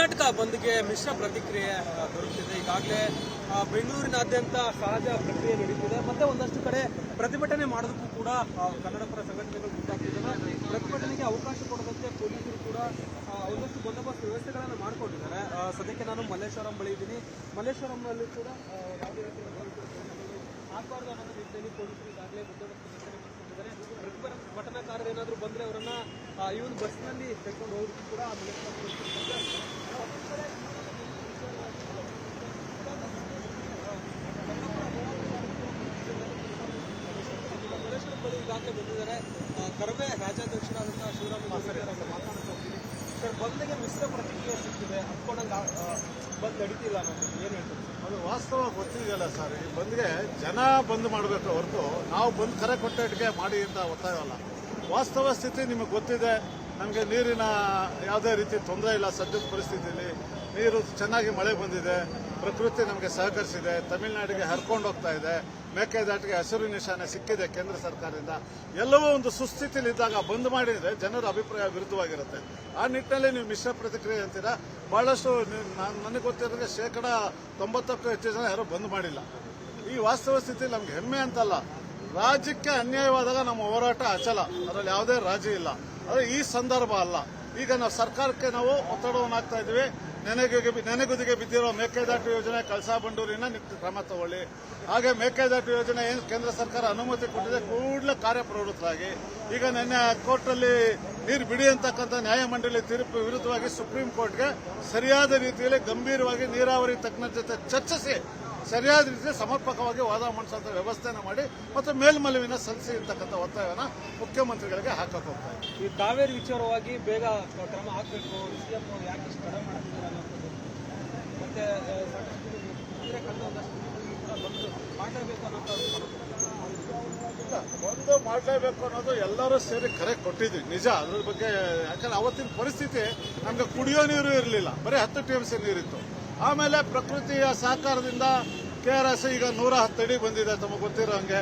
ಕರ್ನಾಟಕ ಬಂದ್ಗೆ ಮಿಶ್ರ ಪ್ರತಿಕ್ರಿಯೆ ದೊರಕುತ್ತಿದೆ. ಈಗಾಗಲೇ ಬೆಂಗಳೂರಿನಾದ್ಯಂತ ಸಹಜ ಪ್ರಕ್ರಿಯೆ ನಡೀತಿದೆ. ಮತ್ತೆ ಒಂದಷ್ಟು ಕಡೆ ಪ್ರತಿಭಟನೆ ಮಾಡೋದಕ್ಕೂ ಕೂಡ ಕನ್ನಡ ಪರ ಸಂಘಟನೆಗಳು ಮುಂದಾಗ್ತಿದ್ದಾರೆ. ಪ್ರತಿಭಟನೆಗೆ ಅವಕಾಶ ಕೊಡದಂತೆ ಪೊಲೀಸರು ಕೂಡ ಒಂದಷ್ಟು ಬಂದೋಬಸ್ತ್ ವ್ಯವಸ್ಥೆಗಳನ್ನು ಮಾಡಿಕೊಂಡಿದ್ದಾರೆ. ಸದ್ಯಕ್ಕೆ ನಾನು ಮಲ್ಲೇಶ್ವರಂ ಬಳಿ ಇದ್ದೀನಿ. ಮಲ್ಲೇಶ್ವರಂನಲ್ಲಿ ಕೂಡ ಯಾವುದೇ ರೀತಿಯ ಆಗಬಾರ್ದು ಅನ್ನೋ ನಿಟ್ಟಿನಲ್ಲಿ ಪೊಲೀಸರು ಈಗಾಗಲೇ ಬಂದೋಬಸ್ತ್ ವ್ಯವಸ್ಥೆ ಮಾಡಿಕೊಂಡಿದ್ದಾರೆ. ಪ್ರತಿಭಟನಾಕಾರರು ಏನಾದರೂ ಬಂದರೆ ಅವರನ್ನ ಇವನು ಬಸ್ನಲ್ಲಿ ತೆಗೆದುಕೊಂಡು ಹೋಗೋದಕ್ಕೂ ಕೂಡ ಈಗಾಗಲೇ ಬಂದಿದ್ದಾರೆ. ಕರವೇ ರಾಜ್ಯಾಧ್ಯಕ್ಷರಾದಂತಹ ಶಿವರಾಮ ಮಾತನಾಡ್ತಾ ಹೋಗ್ತೀನಿ. ಸರ್, ಬಂದ್ಗೆ ಮಿಶ್ರ ಪ್ರತಿಕ್ರಿಯೆ ಸಿಗ್ತಿದೆ, ಅನ್ಕೊಂಡಂಗೆ ಬಂದ್ ನಡೀತಿಲ್ಲ ಅನ್ನೋದು ಏನು ಹೇಳ್ತೀವಿ? ಅದು ವಾಸ್ತವ ಗೊತ್ತಿದೆಯಲ್ಲ ಸರ್. ಈ ಬಂದ್ಗೆ ಜನ ಬಂದ್ ಮಾಡಬೇಕು ಹೊರತು ನಾವು ಬಂದ್ ಕರೆ ಕೊಟ್ಟಿಗೆ ಮಾಡಿ ಅಂತ ಒತ್ತಾಯವಲ್ಲ. ವಾಸ್ತವ ಸ್ಥಿತಿ ನಿಮಗೆ ಗೊತ್ತಿದೆ. ನಮಗೆ ನೀರಿನ ಯಾವುದೇ ರೀತಿ ತೊಂದರೆ ಇಲ್ಲ. ಸದ್ಯದ ಪರಿಸ್ಥಿತಿಯಲ್ಲಿ ನೀರು ಚೆನ್ನಾಗಿ ಮಳೆ ಬಂದಿದೆ. ಪ್ರಕೃತಿ ನಮಗೆ ಸಹಕರಿಸಿದೆ. ತಮಿಳುನಾಡಿಗೆ ಹರ್ಕೊಂಡು ಹೋಗ್ತಾ ಇದೆ. ಮೇಕೆದಾಟಿಗೆ ಹಸಿರು ನಿಶಾನೆ ಸಿಕ್ಕಿದೆ ಕೇಂದ್ರ ಸರ್ಕಾರದಿಂದ. ಎಲ್ಲವೂ ಒಂದು ಸುಸ್ಥಿತಿಯಲ್ಲಿ ಇದ್ದಾಗ ಬಂದ್ ಮಾಡಿದ್ರೆ ಜನರ ಅಭಿಪ್ರಾಯ ವಿರುದ್ಧವಾಗಿರುತ್ತೆ. ಆ ನಿಟ್ಟಿನಲ್ಲಿ ನೀವು ಮಿಶ್ರ ಪ್ರತಿಕ್ರಿಯೆ ಅಂತೀರಾ. ಬಹಳಷ್ಟು ನನಗೆ ಗೊತ್ತಿರೋದಕ್ಕೆ 90%ಕ್ಕೂ ಹೆಚ್ಚು ಜನ ಯಾರೂ ಬಂದ್ ಮಾಡಿಲ್ಲ. ಈ ವಾಸ್ತವ ಸ್ಥಿತಿ ನಮ್ಗೆ ಹೆಮ್ಮೆ ಅಂತಲ್ಲ. ರಾಜ್ಯಕ್ಕೆ ಅನ್ಯಾಯವಾದಾಗ ನಮ್ಮ ಹೋರಾಟ ಅಚಲ, ಅದರಲ್ಲಿ ಯಾವುದೇ ರಾಜಿ ಇಲ್ಲ. ಆದರೆ ಈ ಸಂದರ್ಭ ಅಲ್ಲ. ಈಗ ನಾವು ಸರ್ಕಾರಕ್ಕೆ ನಾವು ಒತ್ತಡವನ್ನು ಹಾಕ್ತಾ ಇದ್ದೀವಿ. ನೆನೆಗುದಿಗೆ ಬಿದ್ದಿರೋ ಮೇಕೆದಾಟು ಯೋಜನೆ ಕಳಸಾ ಬಂಡೂರಿನ ಕ್ರಮ ತಗೊಳ್ಳಿ. ಹಾಗೆ ಮೇಕೆದಾಟು ಯೋಜನೆ ಏನು ಕೇಂದ್ರ ಸರ್ಕಾರ ಅನುಮತಿ ಕೊಟ್ಟಿದೆ, ಕೂಡಲೇ ಕಾರ್ಯಪ್ರವೃತ್ತರಾಗಿ. ಈಗ ನಿನ್ನೆ ಕೋರ್ಟಲ್ಲಿ ನೀರು ಬಿಡಿ ಅಂತಕ್ಕಂಥ ನ್ಯಾಯಮಂಡಳಿ ತೀರ್ಪು ವಿರುದ್ಧವಾಗಿ ಸುಪ್ರೀಂ ಕೋರ್ಟ್ಗೆ ಸರಿಯಾದ ರೀತಿಯಲ್ಲಿ ಗಂಭೀರವಾಗಿ ನೀರಾವರಿ ತಜ್ಞರ ಜೊತೆ ಚರ್ಚಿಸಿ ಸರಿಯಾದ ರೀತಿಯಲ್ಲಿ ಸಮರ್ಪಕವಾಗಿ ವಾದ ಮಂಡಿಸುವಂತ ವ್ಯವಸ್ಥೆಯನ್ನು ಮಾಡಿ ಮತ್ತು ಮೇಲ್ಮನವಿನ ಸಲ್ಲಿಸಿ ಅಂತಕ್ಕಂಥ ಒತ್ತಾಯವನ್ನು ಮುಖ್ಯಮಂತ್ರಿಗಳಿಗೆ ಹಾಕಕ್ಕೆ ಹೋಗ್ತಾ ಇದೆ. ಈ ಕಾವೇರಿ ವಿಚಾರವಾಗಿ ಬೇಗ ಕ್ರಮ ಆಗಬೇಕು, ಸಿಎಂ ಯಾಕೆ ಇಷ್ಟು ತಡ ಮಾಡ್ತಿದ್ದಾರೆ ಅನ್ನೋದು, ಮತ್ತೆ ಅಂದ್ರೆ ಕಳೆದ ಒಂದಷ್ಟು ಕೂಡ ಬಂದು ಮಾಡಲೇಬೇಕು ಒಂದು ಮಾಡಲೇಬೇಕು ಅನ್ನೋದು ಎಲ್ಲರೂ ಸೇರಿ ಕರೆ ಕೊಟ್ಟಿದ್ವಿ, ನಿಜ. ಅದ್ರ ಬಗ್ಗೆ ಯಾಕಂದ್ರೆ ಅವತ್ತಿನ ಪರಿಸ್ಥಿತಿ ನಮ್ಗೆ ಕುಡಿಯೋ ನೀರು ಇರಲಿಲ್ಲ, ಬರೀ 10 TMC ನೀರಿತ್ತು. ಆಮೇಲೆ ಪ್ರಕೃತಿಯ ಸಹಕಾರದಿಂದ KRS ಈಗ 110 ಅಡಿ ಬಂದಿದೆ. ತಮಗೆ ಗೊತ್ತಿರೋ ಹಂಗೆ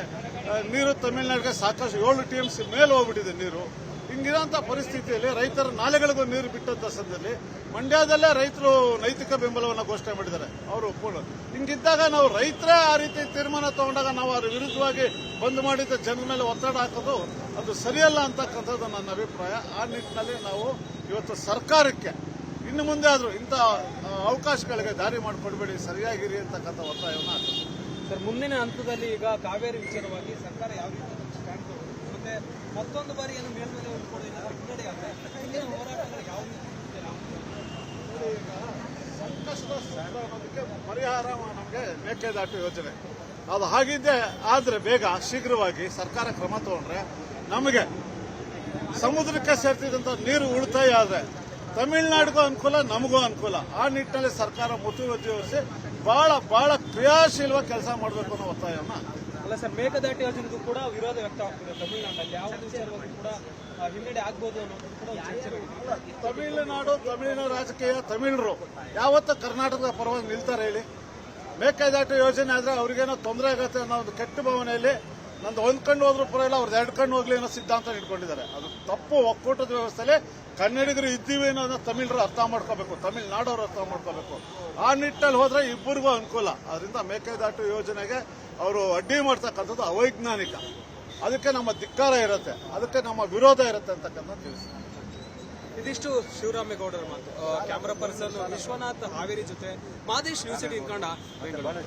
ನೀರು ತಮಿಳುನಾಡಿಗೆ ಸಾಕಷ್ಟು 7 TMC ಮೇಲೆ ಹೋಗ್ಬಿಟ್ಟಿದೆ ನೀರು. ಹಿಂಗಿರೋಂಥ ಪರಿಸ್ಥಿತಿಯಲ್ಲಿ ರೈತರ ನಾಲೆಗಳಿಗೂ ನೀರು ಬಿಟ್ಟಂತ ಸಂದರ್ಭದಲ್ಲಿ ಮಂಡ್ಯದಲ್ಲೇ ರೈತರು ನೈತಿಕ ಬೆಂಬಲವನ್ನು ಘೋಷಣೆ ಮಾಡಿದ್ದಾರೆ. ಅವರು ಒಪ್ಪಿಕೊಳ್ಳ. ಹಿಂಗಿದ್ದಾಗ ನಾವು ರೈತರೇ ಆ ರೀತಿ ತೀರ್ಮಾನ ತಗೊಂಡಾಗ ನಾವು ಅದ್ರ ವಿರುದ್ಧವಾಗಿ ಬಂದ್ ಮಾಡಿದ ಜನರ ಮೇಲೆ ಒತ್ತಡ ಹಾಕೋದು ಅದು ಸರಿಯಲ್ಲ ಅಂತಕ್ಕಂಥದ್ದು ನನ್ನ ಅಭಿಪ್ರಾಯ. ಆ ನಿಟ್ಟಿನಲ್ಲಿ ನಾವು ಇವತ್ತು ಸರ್ಕಾರಕ್ಕೆ ಇನ್ನು ಮುಂದೆ ಆದರೂ ಇಂಥ ಅವಕಾಶಗಳಿಗೆ ದಾರಿ ಮಾಡಿಕೊಡ್ಬೇಡಿ, ಸರಿಯಾಗಿರಿ ಅಂತಕ್ಕಂಥ ಒತ್ತಾಯವನ್ನು ಹಾಕ್ತೀವಿ. ಸರ್, ಮುಂದಿನ ಹಂತದಲ್ಲಿ ಈಗ ಕಾವೇರಿ ವಿಚಾರವಾಗಿ ಸರ್ಕಾರ ಯಾವ ರೀತಿ ಸ್ಟ್ಯಾಂಡ್ ತಗೊಳ್ಳುತ್ತೆ, ಮತ್ತೆ ಮತ್ತೊಂದು ಬಾರಿ ಏನು ಮೇಲ್ಮನೆ ಹೊಂದ್ಕೊಳ್ಳೋದಿಲ್ಲ ಹಿನ್ನಡೆ ಆದರೆ ಇಂದಿನ ಹೋರಾಟಗಳು ಯಾವ ರೀತಿ ಈಗ ಸಂಕಷ್ಟಕ್ಕೆ ಪರಿಹಾರ ನಮಗೆ ಮೇಕೆದಾಟು ಯೋಜನೆ ಅದು ಹಾಗಿದ್ದೆ. ಆದರೆ ಬೇಗ ಶೀಘ್ರವಾಗಿ ಸರ್ಕಾರ ಕ್ರಮ ತಗೊಂಡ್ರೆ ನಮಗೆ ಸಮುದ್ರಕ್ಕೆ ಸೇರ್ತಿದ್ದಂಥ ನೀರು ಉಳಿತಾಯ ಆದರೆ ತಮಿಳುನಾಡಿಗೂ ಅನುಕೂಲ, ನಮಗೂ ಅನುಕೂಲ. ಆ ನಿಟ್ಟಿನಲ್ಲಿ ಸರ್ಕಾರ ಮುತುವರ್ಜಿ ವಹಿಸಿ ಬಹಳ ಕ್ರಿಯಾಶೀಲವಾಗಿ ಕೆಲಸ ಮಾಡಬೇಕು ಅನ್ನೋ ಒತ್ತಾಯವನ್ನು. ಅಲ್ಲ ಸರ್, ಮೇಕೆದಾಟು ಯೋಜನೆಗೂ ಕೂಡ ವಿರೋಧ ವ್ಯಕ್ತವಾಗ್ತಿದೆ ತಮಿಳುನಾಡಲ್ಲಿ. ಯಾವ ವಿಚಾರವಾಗಿ ಕೂಡ ಹಿನ್ನಡೆ ಆಗ್ಬೋದು ಅನ್ನೋದು ಕೂಡ ತಮಿಳಿನ ರಾಜಕೀಯ ತಮಿಳರು ಯಾವತ್ತೂ ಕರ್ನಾಟಕದ ಪರವಾಗಿ ನಿಲ್ತಾರೆ ಹೇಳಿ? ಮೇಕೆದಾಟು ಯೋಜನೆ ಆದ್ರೆ ಅವ್ರಿಗೇನೋ ತೊಂದರೆ ಆಗುತ್ತೆ ಅನ್ನೋ ಒಂದು ಕೆಟ್ಟ ಭಾವನೆಯಲ್ಲಿ ನಂದು ಒಂದು ಕಣ್ಣು ಹೋದ್ರೂ ಪರವಾಗಿಲ್ಲ, ಅವ್ರದ್ದು 2 ಕಣ್ಣು ಹೋಗ್ಲಿ ಅನ್ನೋ ಸಿದ್ಧಾಂತ ಇಟ್ಕೊಂಡಿದ್ದಾರೆ. ಅದು ತಪ್ಪು. ಒಕ್ಕೂಟದ ವ್ಯವಸ್ಥೆಯಲ್ಲಿ ಕನ್ನಡಿಗರು ಇದ್ದೀವಿ ಅನ್ನೋದನ್ನ ತಮಿಳರು ಅರ್ಥ ಮಾಡ್ಕೋಬೇಕು, ತಮಿಳುನಾಡವರು ಅರ್ಥ ಮಾಡ್ಕೋಬೇಕು. ಆ ನಿಟ್ಟಿನಲ್ಲಿ ಹೋದ್ರೆ ಇಬ್ಬರಿಗೂ ಅನುಕೂಲ. ಅದರಿಂದ ಮೇಕೆದಾಟು ಯೋಜನೆಗೆ ಅವರು ಅಡ್ಡಿ ಮಾಡ್ತಕ್ಕಂಥದ್ದು ಅವೈಜ್ಞಾನಿಕ. ಅದಕ್ಕೆ ನಮ್ಮ ಧಿಕ್ಕಾರ ಇರುತ್ತೆ, ಅದಕ್ಕೆ ನಮ್ಮ ವಿರೋಧ ಇರುತ್ತೆ ಅಂತಕ್ಕಂಥ ತಿಳಿಸ್ತಾರೆ. ಇದಿಷ್ಟು ಶಿವರಾಮೇಗೌಡರ ಮಾತು. ಕ್ಯಾಮರಾ ಪರ್ಸನ್ ವಿಶ್ವನಾಥ್ ಹಾವೇರಿ ಜೊತೆ ಮಾದೇಶ್ ನ್ಯೂಸ್ 18 ಕನ್ನಡ, ಬೆಂಗಳೂರು.